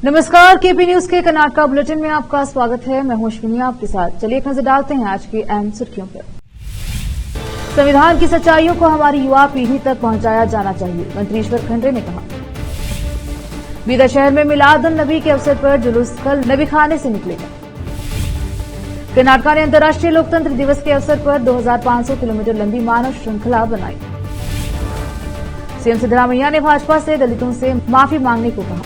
नमस्कार, KP news के Karnataka bulletin में आपका स्वागत है। मैं हूं अश्विनी आपके साथ। चलिए एक नजर डालते हैं आज की अहम सुर्खियों पर। संविधान की सच्चाइयों को हमारी युवा पीढ़ी तक पहुंचाया जाना चाहिए, मंत्री ईश्वर खंडरे ने कहा। बीदर शहर में मिलाद उन नबी के अवसर पर जुलूस कल नबी खाने से निकलेगा। कर्नाटका ने अंतर्राष्ट्रीय लोकतंत्र दिवस के अवसर पर 2500 किलोमीटर लंबी मानव श्रृंखला बनाई। सीएम सिद्धरामैया ने भाजपा से दलितों से माफी मांगने को कहा।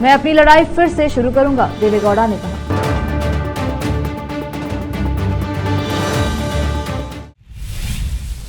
मैं अपनी लड़ाई फिर से शुरू करूंगा, देवेगौड़ा ने कहा।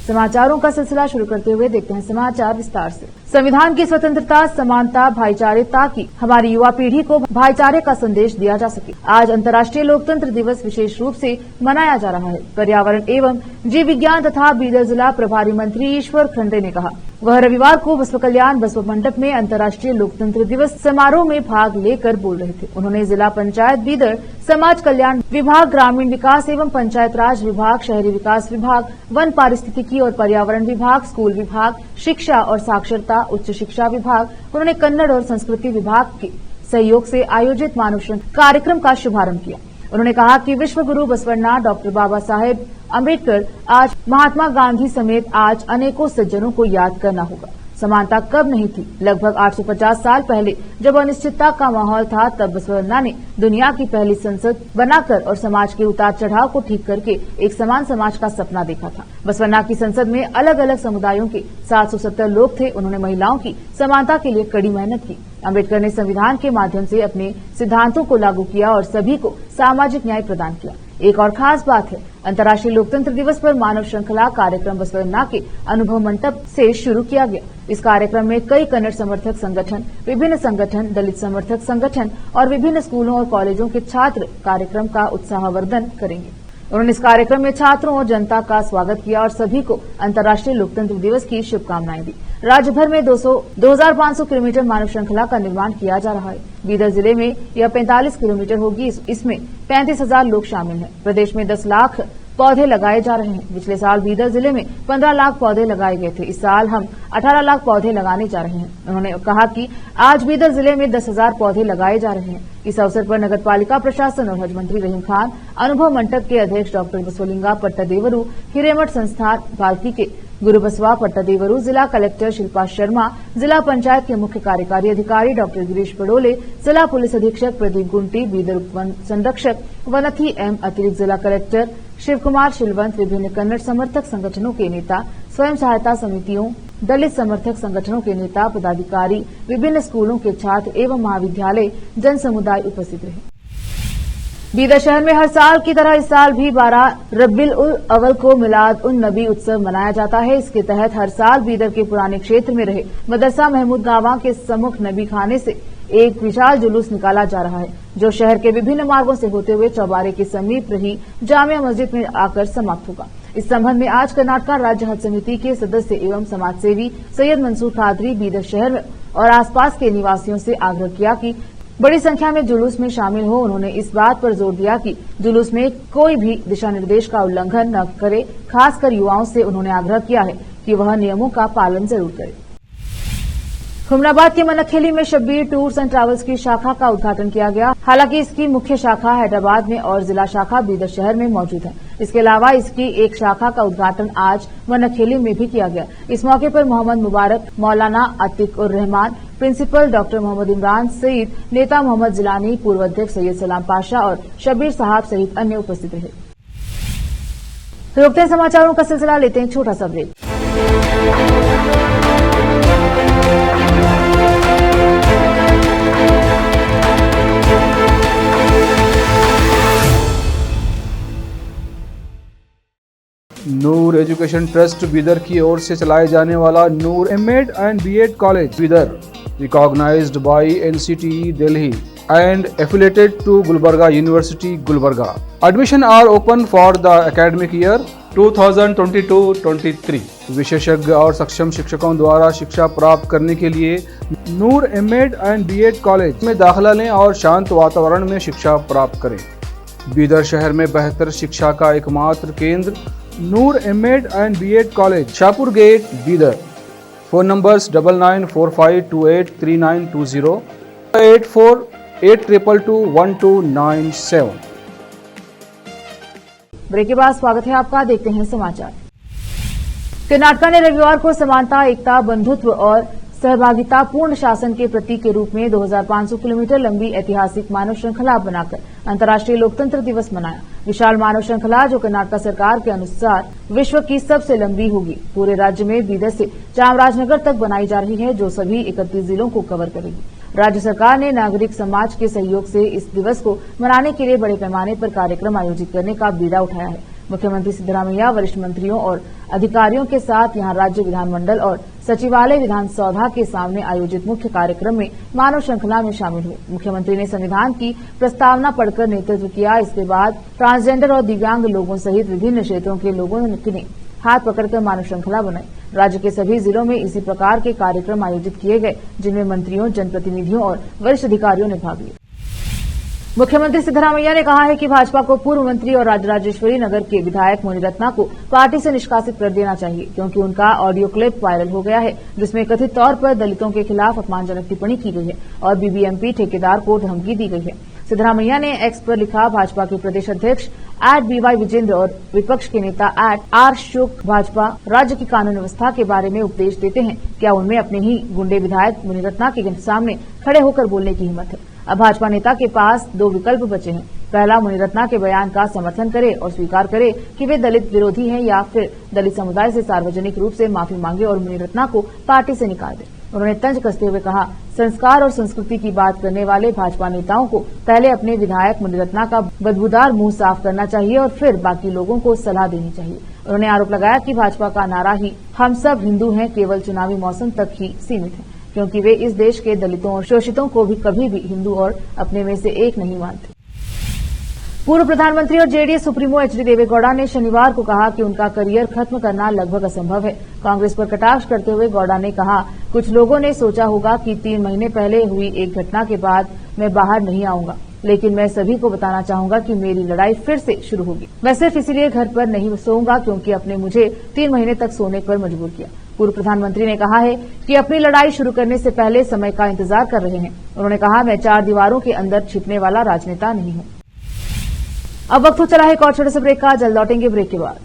समाचारों का सिलसिला शुरू करते हुए देखते हैं समाचार विस्तार से। संविधान की स्वतंत्रता, समानता, भाईचारे ताकि हमारी युवा पीढ़ी को भाईचारे का संदेश दिया जा सके। आज अंतर्राष्ट्रीय लोकतंत्र दिवस विशेष रूप से मनाया जा रहा है। पर्यावरण एवं जीव विज्ञान तथा बीदर जिला प्रभारी मंत्री ईश्वर खंडरे ने कहा। वह रविवार को बसव कल्याण बसव मंडप में अंतर्राष्ट्रीय लोकतंत्र दिवस समारोह में भाग लेकर बोल रहे थे। उन्होंने जिला पंचायत बीदर, समाज कल्याण विभाग, ग्रामीण विकास एवं पंचायत राज विभाग, शहरी विकास विभाग, वन पारिस्थितिकी और पर्यावरण विभाग, स्कूल विभाग, शिक्षा और साक्षरता, उच्च शिक्षा विभाग, उन्होंने कन्नड़ और संस्कृति विभाग के सहयोग से आयोजित मानव श्रृंखला कार्यक्रम का शुभारंभ किया। उन्होंने कहा कि विश्व गुरु बसवण्णा, डॉक्टर बाबा साहेब अम्बेडकर, आज महात्मा गांधी समेत आज अनेकों सज्जनों को याद करना होगा। समानता कब नहीं थी? लगभग 850 साल पहले जब अनिश्चितता का माहौल था, तब बसवण्णा ने दुनिया की पहली संसद बनाकर और समाज के उतार चढ़ाव को ठीक करके एक समान समाज का सपना देखा था। बसवण्णा की संसद में अलग अलग समुदायों के 770 लोग थे। उन्होंने महिलाओं की समानता के लिए कड़ी मेहनत की। अम्बेडकर ने संविधान के माध्यम से अपने सिद्धांतों को लागू किया और सभी को सामाजिक न्याय प्रदान किया। एक और खास बात है, अंतर्राष्ट्रीय लोकतंत्र दिवस पर मानव श्रृंखला कार्यक्रम बसवण्णा के अनुभव मंडप से शुरू किया गया। इस कार्यक्रम में कई कन्नड़ समर्थक संगठन, विभिन्न संगठन, दलित समर्थक संगठन और विभिन्न स्कूलों और कॉलेजों के छात्र कार्यक्रम का उत्साहवर्धन करेंगे। उन्होंने इस कार्यक्रम में छात्रों और जनता का स्वागत किया और सभी को अंतर्राष्ट्रीय लोकतंत्र दिवस की शुभकामनाएं दी। राज्य भर में 2500 किलोमीटर मानव श्रृंखला का निर्माण किया जा रहा है। बीदर जिले में यह 45 किलोमीटर होगी। इसमें 35,000 लोग शामिल हैं। प्रदेश में 10 लाख पौधे लगाए जा रहे हैं। पिछले साल बीदर जिले में 15 लाख पौधे लगाए गए थे। इस साल हम 18 लाख पौधे लगाने जा रहे हैं। उन्होंने कहा कि आज बीदर जिले में 10,000 पौधे लगाए जा रहे हैं। इस अवसर पर नगर पालिका प्रशासन और हज मंत्री रहीम खान, अनुभव मंडप के अध्यक्ष डॉक्टर बसवलिंगा पट्टादेवरू, हिरेमठ संस्थान बाल्की के गुरुबसवा पट्टादेवरू, जिला कलेक्टर शिल्पा शर्मा, जिला पंचायत के मुख्य कार्यकारी अधिकारी डॉक्टर गिरीश बडोले, जिला पुलिस अधीक्षक प्रदीप गुंटी, बीदर उप वन संरक्षक वनथी एम, अतिरिक्त जिला कलेक्टर शिव कुमार शिलवंत, विभिन्न कन्नड़ समर्थक संगठनों के नेता, स्वयं सहायता समितियों, दलित समर्थक संगठनों के नेता, पदाधिकारी, विभिन्न स्कूलों के छात्र एवं महाविद्यालय जन समुदाय उपस्थित रहे। बीदर शहर में हर साल की तरह इस साल भी 12 रबीउल अव्वल को मिलाद उन नबी उत्सव मनाया जाता है। इसके तहत हर साल बीदर के पुराने क्षेत्र में रहे मदरसा महमूद गांवा के सम्मुख नबी खाने से एक विशाल जुलूस निकाला जा रहा है, जो शहर के विभिन्न मार्गों से होते हुए चौबारे के समीप रही जामिया मस्जिद में आकर समाप्त होगा। इस संबंध में आज कर्नाटका राज्य हज समिति के सदस्य एवं समाजसेवी सैयद मंसूर कादरी बीदर शहर और आसपास के निवासियों से आग्रह किया कि बड़ी संख्या में जुलूस में शामिल हो। उन्होंने इस बात पर जोर दिया कि जुलूस में कोई भी दिशा निर्देश का उल्लंघन न करे। खासकर युवाओं से उन्होंने आग्रह किया है कि वह नियमों का पालन जरूर करें। हुमनाबाद के मनखेली में शब्बीर टूर्स एंड ट्रैवल्स की शाखा का उद्घाटन किया गया। हालांकि इसकी मुख्य शाखा हैदराबाद में और जिला शाखा बीदर शहर में मौजूद है। इसके अलावा इसकी एक शाखा का उद्घाटन आज मनखेली में भी किया गया। इस मौके पर मोहम्मद मुबारक, मौलाना अतिक उर रहमान, प्रिंसिपल डॉक्टर मोहम्मद इमरान सईद, नेता मोहम्मद जिलानी, पूर्व अध्यक्ष सैयद सलाम पाशा और शब्बीर साहब सहित अन्य उपस्थित रहे। रोकते हैं समाचारों का सिलसिला, लेते हैं छोटा सा break. Noor education trust Bidar की ओर से चलाए जाने वाला Noor M Ed and B Ed college Bidar, recognised by NCTE Delhi and affiliated to Gulbarga University, Gulbarga. Admission are open for the academic year 2022-23. विशेषज्ञ और सक्षम शिक्षकों द्वारा शिक्षा प्राप्त करने के लिए नूर एमएड एंड बीएड कॉलेज में दाखिला लें और शांत वातावरण में शिक्षा प्राप्त करें। बीदर शहर में बेहतर शिक्षा का एकमात्र केंद्र Noor M Ed and B Ed college, Shahpur gate, Bidar. Phone numbers 9945283920 8482221297। Break के बाद स्वागत है आपका, देखते हैं समाचार। कर्नाटक ने रविवार को समानता, एकता, बंधुत्व और सहभागितापूर्ण शासन के प्रतीक के रूप में 2500 किलोमीटर लंबी ऐतिहासिक मानव श्रृंखला बनाकर अंतर्राष्ट्रीय लोकतंत्र दिवस मनाया। विशाल मानव श्रृंखला, जो कर्नाटक सरकार के अनुसार विश्व की सबसे लंबी होगी, पूरे राज्य में बीदर से चामराजनगर तक बनाई जा रही है, जो सभी 31 जिलों को कवर करेगी। राज्य सरकार ने नागरिक समाज के सहयोग से इस दिवस को मनाने के लिए बड़े पैमाने पर कार्यक्रम आयोजित करने का बीड़ा उठाया है। मुख्यमंत्री सिद्धरामैया वरिष्ठ मंत्रियों और अधिकारियों के साथ यहां राज्य विधानमंडल और सचिवालय विधानसौधा के सामने आयोजित मुख्य कार्यक्रम में मानव श्रृंखला में शामिल हुए। मुख्यमंत्री ने संविधान की प्रस्तावना पढ़कर नेतृत्व किया। इसके बाद ट्रांसजेंडर और दिव्यांग लोगों सहित विभिन्न क्षेत्रों के लोगों ने हाथ पकड़कर मानव श्रृंखला बनाई। राज्य के सभी जिलों में इसी प्रकार के कार्यक्रम आयोजित किए गए, जिनमें मंत्रियों, जनप्रतिनिधियों और वरिष्ठ अधिकारियों ने भाग लिया। मुख्यमंत्री सिद्धरामैया ने कहा है कि भाजपा को पूर्व मंत्री और राजराजेश्वरी नगर के विधायक मुनिरत्ना को पार्टी से निष्कासित कर देना चाहिए, क्योंकि उनका ऑडियो क्लिप वायरल हो गया है, जिसमें कथित तौर पर दलितों के खिलाफ अपमानजनक टिप्पणी की गई है और बीबीएमपी ठेकेदार को धमकी दी गई है। सिद्धरामैया ने एक्स पर लिखा, भाजपा के प्रदेश अध्यक्ष @BY विजेंद्र और विपक्ष के नेता @R शुक भाजपा राज्य की कानून व्यवस्था के बारे में उपदेश देते हैं। क्या उनमें अपने ही गुंडे विधायक मुनिरत्ना के सामने खड़े होकर बोलने की हिम्मत है? अब भाजपा नेता के पास दो विकल्प बचे हैं। पहला, मुनिरत्ना के बयान का समर्थन करे और स्वीकार करे कि वे दलित विरोधी हैं, या फिर दलित समुदाय से सार्वजनिक रूप से माफी मांगे और मुनिरत्ना को पार्टी से निकाल दे। उन्होंने तंज कसते हुए कहा, संस्कार और संस्कृति की बात करने वाले भाजपा नेताओं को पहले अपने विधायक मुनिरत्ना का बदबूदार मुंह साफ करना चाहिए और फिर बाकी लोगों को सलाह देनी चाहिए। उन्होंने आरोप लगाया कि भाजपा का नारा ही हम सब हिंदू हैं केवल चुनावी मौसम तक ही सीमित है, क्योंकि वे इस देश के दलितों और शोषितों को भी कभी भी हिंदू और अपने में से एक नहीं मानते। पूर्व प्रधानमंत्री और जेडीएस सुप्रीमो एचडी देवेगौड़ा ने शनिवार को कहा कि उनका करियर खत्म करना लगभग असंभव है। कांग्रेस पर कटाक्ष करते हुए गौड़ा ने कहा, कुछ लोगों ने सोचा होगा कि 3 महीने पहले हुई एक घटना के बाद मैं बाहर नहीं आऊंगा, लेकिन मैं सभी को बताना चाहूंगा कि मेरी लड़ाई फिर से शुरू होगी। मैं सिर्फ इसीलिए घर पर नहीं सोऊंगा क्योंकि अपने मुझे 3 महीने तक सोने पर मजबूर किया। पूर्व प्रधानमंत्री ने कहा है कि अपनी लड़ाई शुरू करने से पहले समय का इंतजार कर रहे हैं। उन्होंने कहा, मैं 4 दीवारों के अंदर छिपने वाला राजनेता नहीं हूं। अब वक्त हो चला है एक और छोटे से ब्रेक का, जल्द लौटेंगे ब्रेक के बाद।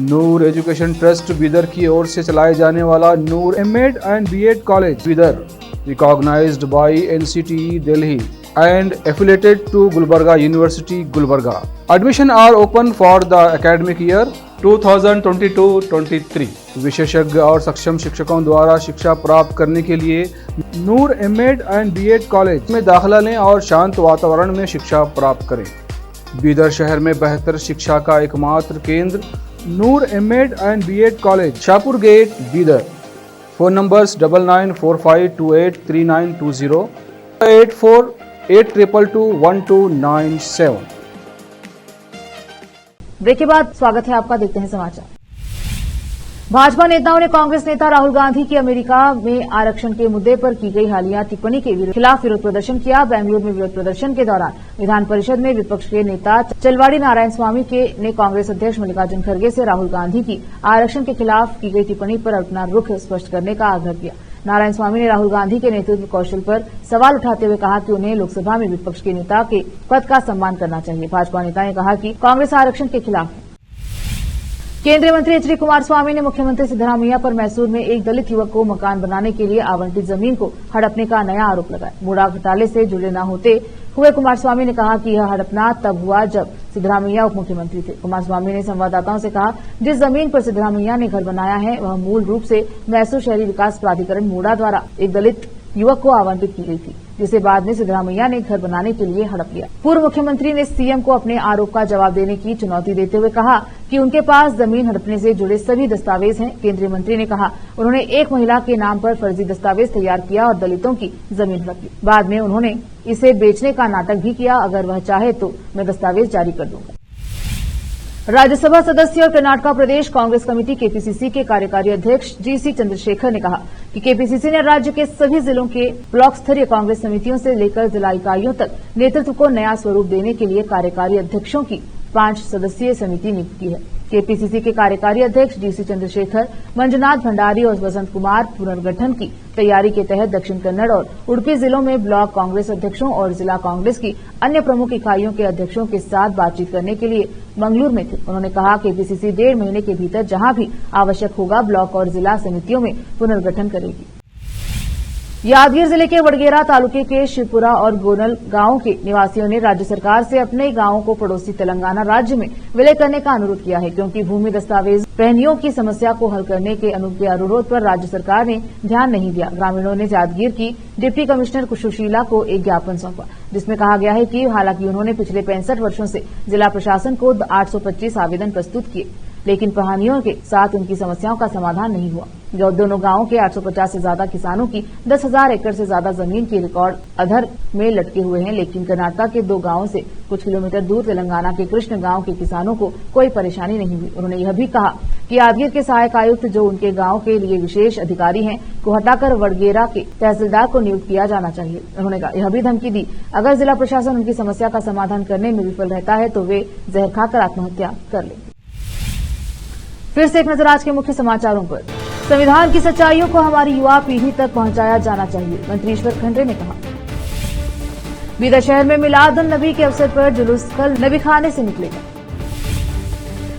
नूर एजुकेशन ट्रस्ट बीदर की ओर से चलाए जाने वाला Noor M Ed and B Ed college Bidar, recognised by NCTE Delhi and affiliated to Gulbarga University, Gulbarga. Admission are open for the academic year 2022-23. विशेषज्ञ और सक्षम शिक्षकों द्वारा शिक्षा प्राप्त करने के लिए नूर एमएड एंड बीएड कॉलेज में दाखिला लें और शांत वातावरण में शिक्षा प्राप्त करें। बीदर शहर में बेहतर शिक्षा का एकमात्र केंद्र Noor M Ed and B Ed college, Shahpur gate, Bidar. Phone numbers 9945283920 8482221297। Break के बाद स्वागत है आपका, देखते हैं समाचार। भाजपा नेताओं ने कांग्रेस नेता राहुल गांधी की अमेरिका में आरक्षण के मुद्दे पर की गई हालिया टिप्पणी के खिलाफ विरोध प्रदर्शन किया। बेंगलुरु में विरोध प्रदर्शन के दौरान विधान परिषद में विपक्ष के नेता चलवाड़ी नारायण स्वामी ने कांग्रेस अध्यक्ष मल्लिकार्जुन खड़गे से राहुल गांधी की आरक्षण के खिलाफ की गई टिप्पणी पर अपना रुख स्पष्ट करने का आग्रह किया। नारायण स्वामी ने राहुल गांधी के नेतृत्व कौशल पर सवाल उठाते हुए कहा कि उन्हें लोकसभा में विपक्ष के नेता के पद का सम्मान करना चाहिए। भाजपा नेता ने कहा कि कांग्रेस आरक्षण के खिलाफ है। केंद्रीय मंत्री एचडी कुमारस्वामी ने मुख्यमंत्री सिद्धरामैया पर मैसूर में एक दलित युवक को मकान बनाने के लिए आवंटित जमीन को हड़पने का नया आरोप लगाया। मूड़ा घोटाले से जुड़े न होते हुए कुमारस्वामी ने कहा कि यह हड़पना तब हुआ जब सिद्धरामैया उप मुख्यमंत्री थे। कुमारस्वामी ने संवाददाताओं से कहा, जिस जमीन पर सिद्धरामैया ने घर बनाया है वह मूल रूप से मैसूर शहरी विकास प्राधिकरण मूड़ा द्वारा एक दलित युवक को आवंटित की गई थी, जिसे बाद में सिद्धरामैया ने घर बनाने के लिए हड़प लिया। पूर्व मुख्यमंत्री ने सीएम को अपने आरोप का जवाब देने की चुनौती देते हुए कहा कि उनके पास जमीन हड़पने से जुड़े सभी दस्तावेज हैं। केंद्रीय मंत्री ने कहा, उन्होंने एक महिला के नाम पर फर्जी दस्तावेज तैयार किया और दलितों की जमीन हड़प ली। बाद में उन्होंने इसे बेचने का नाटक भी किया। अगर वह चाहे तो मैं दस्तावेज जारी कर दूंगा। राज्यसभा सदस्य और कर्नाटक प्रदेश कांग्रेस कमेटी केपीसीसी के कार्यकारी अध्यक्ष जीसी चंद्रशेखर ने कहा कि केपीसीसी ने राज्य के सभी जिलों के ब्लॉक स्तरीय कांग्रेस समितियों से लेकर जिला इकाइयों तक नेतृत्व को नया स्वरूप देने के लिए कार्यकारी अध्यक्षों की 5 सदस्यीय समिति नियुक्त की है। केपीसीसी के कार्यकारी अध्यक्ष जीसी चंद्रशेखर मंजुनाथ भंडारी और वसंत कुमार पुनर्गठन की तैयारी के तहत दक्षिण कन्नड़ और उडुपी जिलों में ब्लॉक कांग्रेस अध्यक्षों और जिला कांग्रेस की अन्य प्रमुख इकाइयों के अध्यक्षों के साथ बातचीत करने के लिए मंगलूर में थे। उन्होंने कहा केपीसीसी 1.5 महीने के भीतर जहां भी आवश्यक होगा ब्लॉक और जिला समितियों में पुनर्गठन करेगी। यादगीर जिले के वडगेरा तालुके के शिवपुरा और गोनल गांवों के निवासियों ने राज्य सरकार से अपने गांवों को पड़ोसी तेलंगाना राज्य में विलय करने का अनुरोध किया है, क्योंकि भूमि दस्तावेज पहनियों की समस्या को हल करने के अनुरोध पर राज्य सरकार ने ध्यान नहीं दिया। ग्रामीणों ने यादगीर की डिप्टी कमिश्नर सुशीला को एक ज्ञापन सौंपा, जिसमें कहा गया है कि हालांकि उन्होंने पिछले 65 वर्षों से जिला प्रशासन को 825 आवेदन प्रस्तुत किए, लेकिन पहानियों के साथ उनकी समस्याओं का समाधान नहीं हुआ। दोनों गांवों के 850 से ज्यादा किसानों की 10,000 एकड़ से ज्यादा जमीन की रिकॉर्ड अधर में लटके हुए हैं, लेकिन कर्नाटक के 2 गांवों से कुछ किलोमीटर दूर तेलंगाना के कृष्ण गांव के किसानों को कोई परेशानी नहीं हुई। उन्होंने यह भी कहा कि यादगीर के सहायक आयुक्त जो उनके गांव के लिए विशेष अधिकारी हैं को हटाकर वडगेरा के तहसीलदार को नियुक्त किया जाना चाहिए। उन्होंने यह भी धमकी दी अगर जिला प्रशासन उनकी समस्या का समाधान करने में विफल रहता है तो वे जहर खाकर आत्महत्या कर लेंगे। फिर से एक नजर आज के मुख्य समाचारों पर। संविधान की सच्चाइयों को हमारी युवा पीढ़ी तक पहुंचाया जाना चाहिए, मंत्री ईश्वर खंडरे ने कहा। बीदर शहर में मिलाद उन नबी के अवसर पर जुलूस कल नबी खाने से निकलेगा।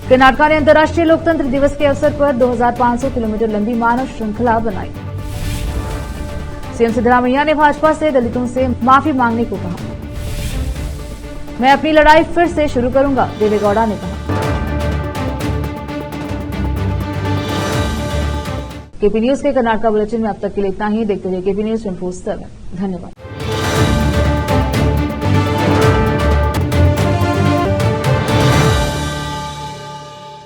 कर्नाटक ने अंतर्राष्ट्रीय लोकतंत्र दिवस के अवसर पर 2500 किलोमीटर लंबी मानव श्रृंखला बनाई। सीएम सिद्धरामैया ने भाजपा से दलितों से माफी मांगने को कहा। मैं अपनी लड़ाई फिर से शुरू करूंगा, देवेगौड़ा ने कहा। केपी न्यूज के कर्नाटक बुलेटिन में अब तक के लिए इतना ही। देखते रहिए केपी न्यूज 24/7। धन्यवाद।